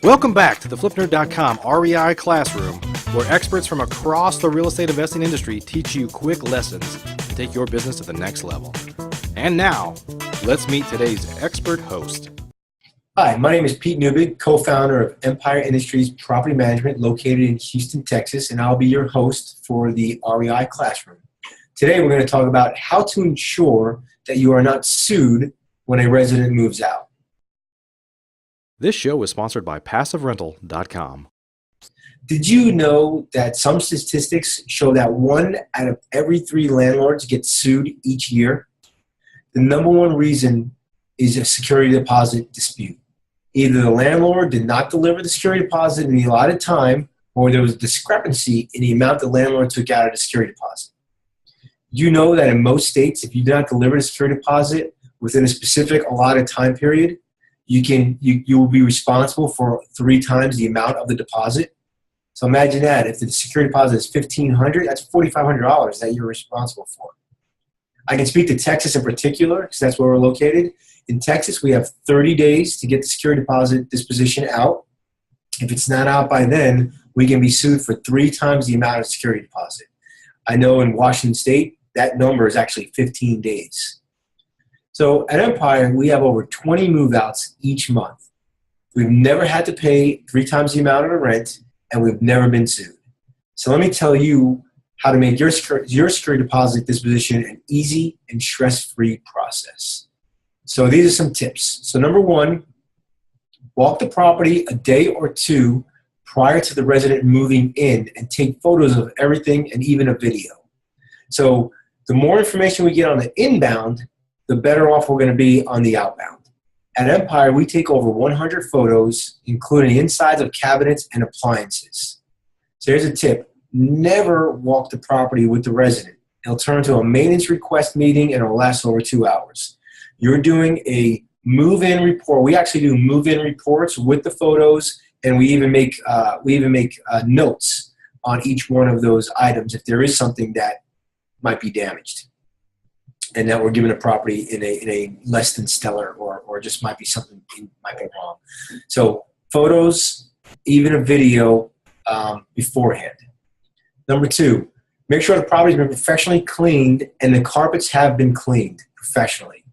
Welcome back to the FlipNerd.com REI Classroom, where experts from across the real estate investing industry teach you quick lessons to take your business to the next level. And now, let's meet today's expert host. Hi, my name is Pete Neubig, co-founder of Empire Industries Property Management located in Houston, Texas, and I'll be your host for the REI Classroom. Today we're going to talk about how to ensure that you are not sued when a resident moves out. This show is sponsored by PassiveRental.com. Did you know that some statistics show that 1 out of every 3 landlords get sued each year? The number one reason is a security deposit dispute. Either the landlord did not deliver the security deposit in the allotted time, or there was a discrepancy in the amount the landlord took out of the security deposit. You know that in most states, if you do not deliver the security deposit within a specific allotted time period, you will be responsible for 3 times the amount of the deposit. So imagine that. If the security deposit is $1,500, that's $4,500 that you're responsible for. I can speak to Texas in particular because that's where we're located. In Texas, we have 30 days to get the security deposit disposition out. If it's not out by then, we can be sued for 3 times the amount of security deposit. I know in Washington State, that number is actually 15 days. So at Empire, we have over 20 move-outs each month. We've never had to pay 3 times the amount of the rent, and we've never been sued. So let me tell you how to make your security deposit disposition an easy and stress-free process. So these are some tips. So number 1, walk the property a day or 2 prior to the resident moving in and take photos of everything and even a video. So the more information we get on the inbound, the better off we're going to be on the outbound. At Empire, we take over 100 photos, including insides of cabinets and appliances. So here's a tip. Never walk the property with the resident. It'll turn into a maintenance request meeting and it'll last over 2 hours. You're doing a move-in report. We actually do move-in reports with the photos, and we even make notes on each one of those items if there is something that might be damaged, and that we're giving a property in a less than stellar or just might be something might be wrong. So photos, even a video beforehand. Number 2, make sure the property's been professionally cleaned and the carpets have been cleaned professionally.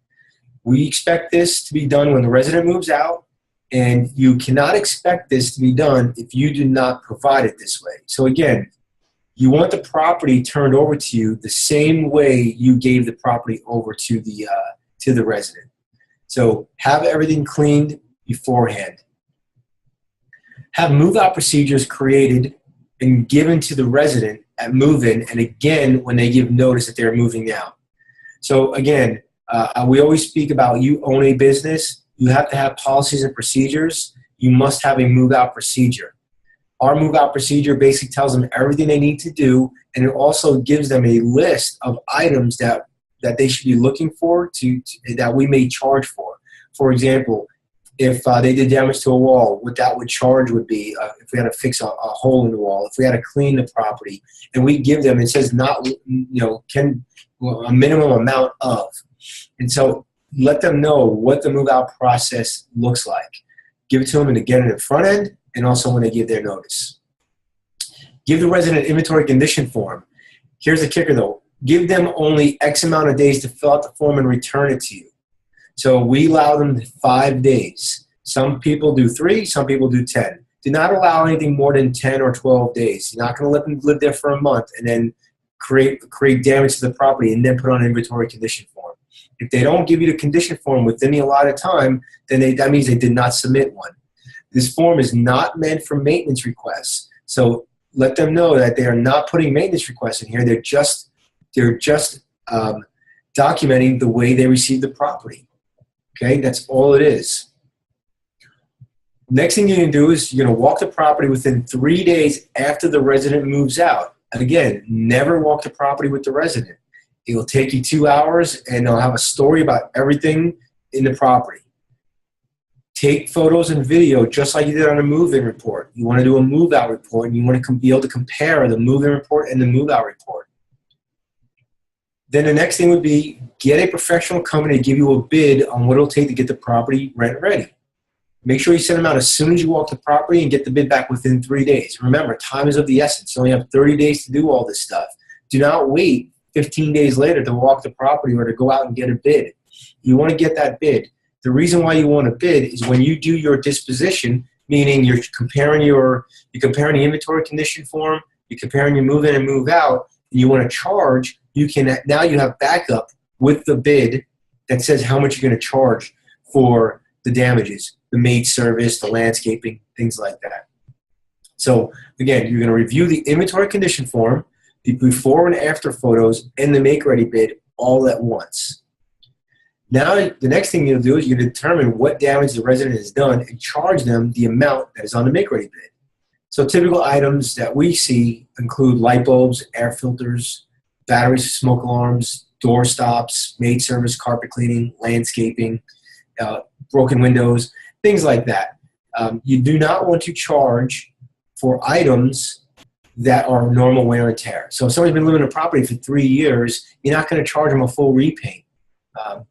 We expect this to be done when the resident moves out, and you cannot expect this to be done if you do not provide it this way. So again, you want the property turned over to you the same way you gave the property over to the resident. So have everything cleaned beforehand. Have move-out procedures created and given to the resident at move-in, and again when they give notice that they're moving out. So again, we always speak about you own a business. You have to have policies and procedures. You must have a move-out procedure. Our move-out procedure basically tells them everything they need to do, and it also gives them a list of items that they should be looking for that we may charge for. For example, if they did damage to a wall, what that would charge would be if we had to fix a hole in the wall, if we had to clean the property, and we give them, it says not, a minimum amount of. And so let them know what the move-out process looks like. Give it to them, and again in the front end, and also when they give their notice. Give the resident inventory condition form. Here's the kicker though. Give them only X amount of days to fill out the form and return it to you. So we allow them 5 days. Some people do 3, some people do 10. Do not allow anything more than 10 or 12 days. You're not going to let them live there for a month and then create damage to the property and then put on an inventory condition form. If they don't give you the condition form within the allotted time, then that means they did not submit one. This form is not meant for maintenance requests. So let them know that they are not putting maintenance requests in here. They're just documenting the way they received the property. Okay, that's all it is. Next thing you're going to do is you're going to walk the property within 3 days after the resident moves out. And again, never walk the property with the resident. It will take you 2 hours, and they'll have a story about everything in the property. Take photos and video just like you did on a move-in report. You want to do a move-out report, and you want to be able to compare the move-in report and the move-out report. Then the next thing would be get a professional company to give you a bid on what it'll take to get the property rent ready. Make sure you send them out as soon as you walk the property and get the bid back within 3 days. Remember, time is of the essence. You only have 30 days to do all this stuff. Do not wait 15 days later to walk the property or to go out and get a bid. You want to get that bid. The reason why you want to bid is when you do your disposition, meaning you're comparing the inventory condition form, you're comparing your move in and move out, and you want to charge, now you have backup with the bid that says how much you're going to charge for the damages, the maid service, the landscaping, things like that. So again, you're going to review the inventory condition form, the before and after photos, and the make-ready bid all at once. Now, the next thing you'll do is you determine what damage the resident has done and charge them the amount that is on the make-ready bid. So typical items that we see include light bulbs, air filters, batteries, smoke alarms, door stops, maid service, carpet cleaning, landscaping, broken windows, things like that. You do not want to charge for items that are normal wear and tear. So if somebody's been living in a property for 3 years, you're not going to charge them a full repaint.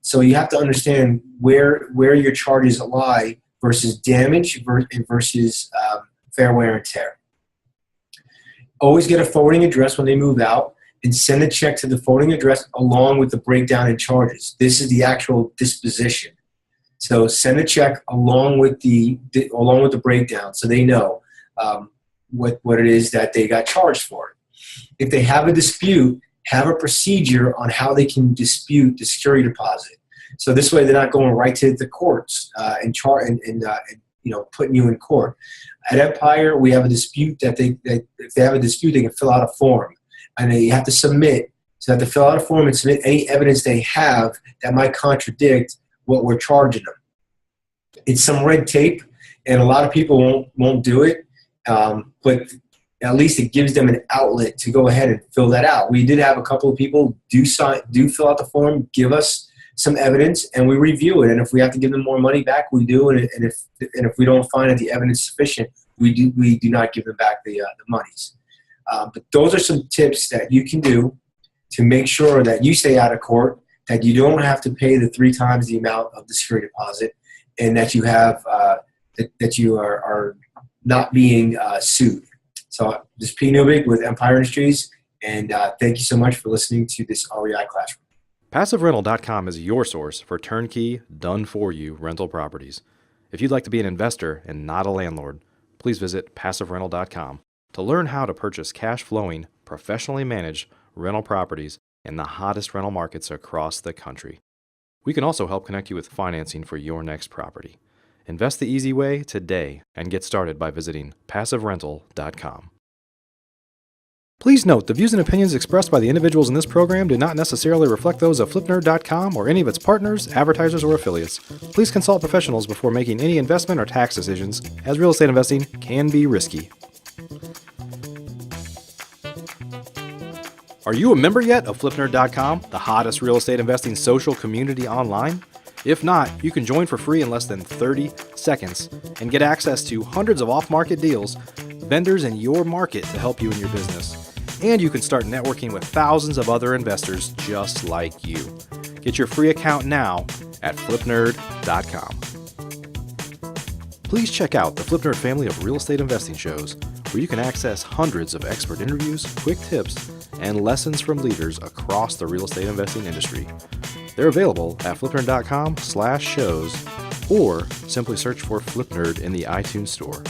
So you have to understand where your charges lie versus damage versus fair wear and tear. Always get a forwarding address when they move out and send a check to the forwarding address along with the breakdown in charges. This is the actual disposition. So send a check along with the breakdown so they know what it is that they got charged for. If they have a dispute, have a procedure on how they can dispute the security deposit. So this way they're not going right to the courts and putting you in court. At Empire, we have a dispute that if they have a dispute, they can fill out a form. And they have to submit. So they have to fill out a form and submit any evidence they have that might contradict what we're charging them. It's some red tape, and a lot of people won't do it. But at least it gives them an outlet to go ahead and fill that out. We did have a couple of people do fill out the form, give us some evidence, and we review it. And if we have to give them more money back, we do. And if we don't find that the evidence is sufficient, we do not give them back the monies. But those are some tips that you can do to make sure that you stay out of court, that you don't have to pay the 3 times the amount of the security deposit, and that you have that you are not being sued. So this is P. Neubig with Empire Industries, and thank you so much for listening to this REI Classroom. PassiveRental.com is your source for turnkey, done-for-you rental properties. If you'd like to be an investor and not a landlord, please visit PassiveRental.com to learn how to purchase cash-flowing, professionally managed rental properties in the hottest rental markets across the country. We can also help connect you with financing for your next property. Invest the easy way today and get started by visiting PassiveRental.com. Please note, the views and opinions expressed by the individuals in this program do not necessarily reflect those of FlipNerd.com or any of its partners, advertisers, or affiliates. Please consult professionals before making any investment or tax decisions, as real estate investing can be risky. Are you a member yet of FlipNerd.com, the hottest real estate investing social community online? If not, you can join for free in less than 30 seconds and get access to hundreds of off-market deals, vendors in your market to help you in your business. And you can start networking with thousands of other investors just like you. Get your free account now at FlipNerd.com. Please check out the FlipNerd family of real estate investing shows, where you can access hundreds of expert interviews, quick tips, and lessons from leaders across the real estate investing industry. They're available at FlipNerd.com/shows, or simply search for FlipNerd in the iTunes Store.